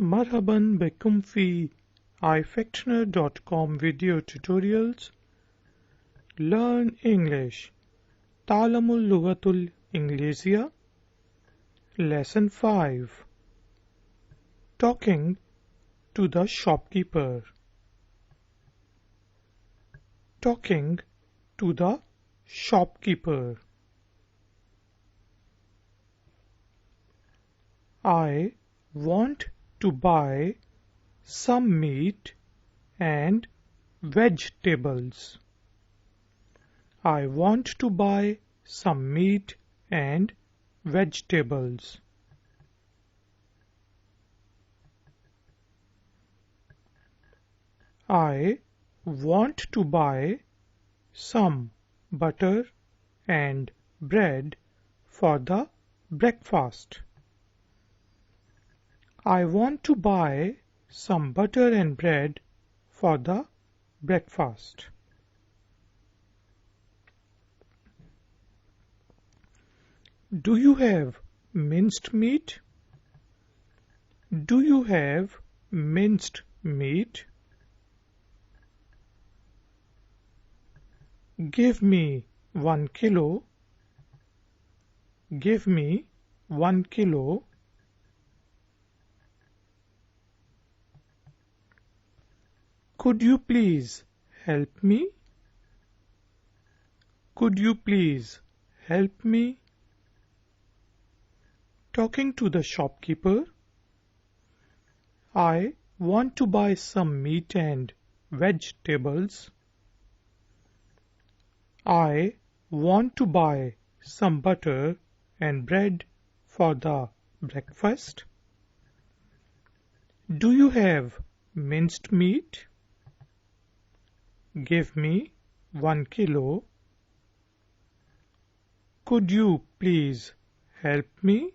مرحبا بكم في إيفاكتنر.com video tutorials. Learn English. تعلم اللغة الإنجليزية. Lesson 5. Talking to the shopkeeper. Talking to the shopkeeper. I want to buy some meat and vegetables. I want to buy some meat and vegetables. I want to buy some butter and bread for the breakfast. I want to buy some butter and bread for the breakfast. Do you have minced meat? Do you have minced meat? Give me 1 kilo. Give me 1 kilo. Could you please help me? Could you please help me? Talking to the shopkeeper. I want to buy some meat and vegetables. I want to buy some butter and bread for the breakfast. Do you have minced meat? Give me 1 kilo. Could you please help me?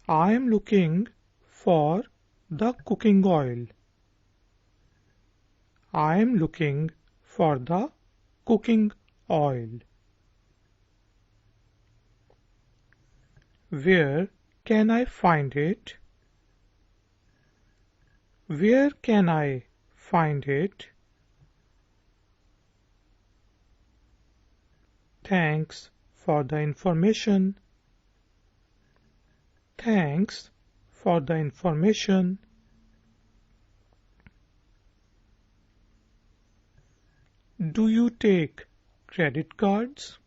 I am looking for the cooking oil. I am looking for the cooking oil. Where can I find it? Where can I find it? Thanks for the information. Thanks for the information. Do you take credit cards?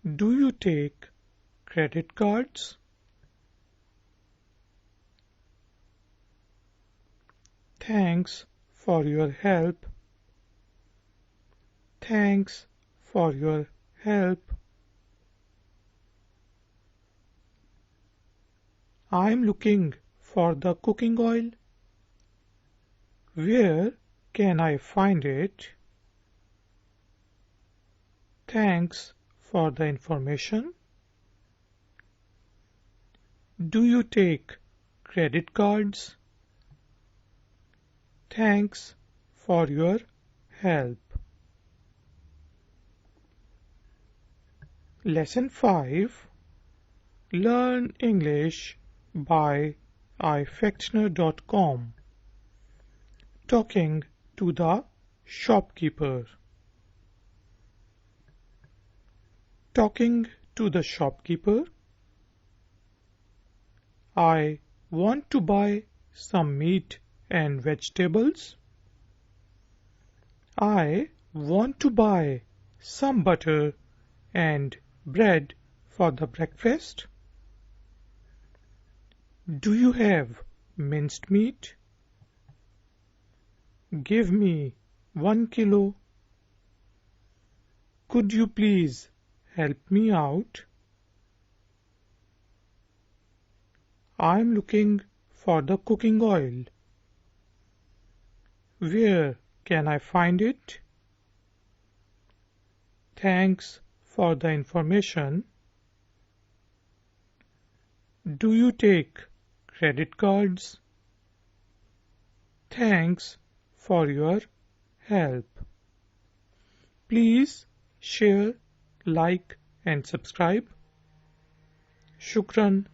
Do you take credit cards? Thanks for your help. Thanks for your help. I'm looking for the cooking oil. Where can I find it? Thanks for the information. Do you take credit cards? Thanks for your help. Lesson 5. Learn English by Ifaktner.com. Talking to the shopkeeper. Talking to the shopkeeper. I want to buy some meat and vegetables. I want to buy some butter and bread for the breakfast. Do you have minced meat? Give me 1 kilo. Could you please help me out? I'm looking for the cooking oil. Where can I find it? Thanks for the information. Do you take credit cards? Thanks for your help. Please share like and subscribe. Shukran.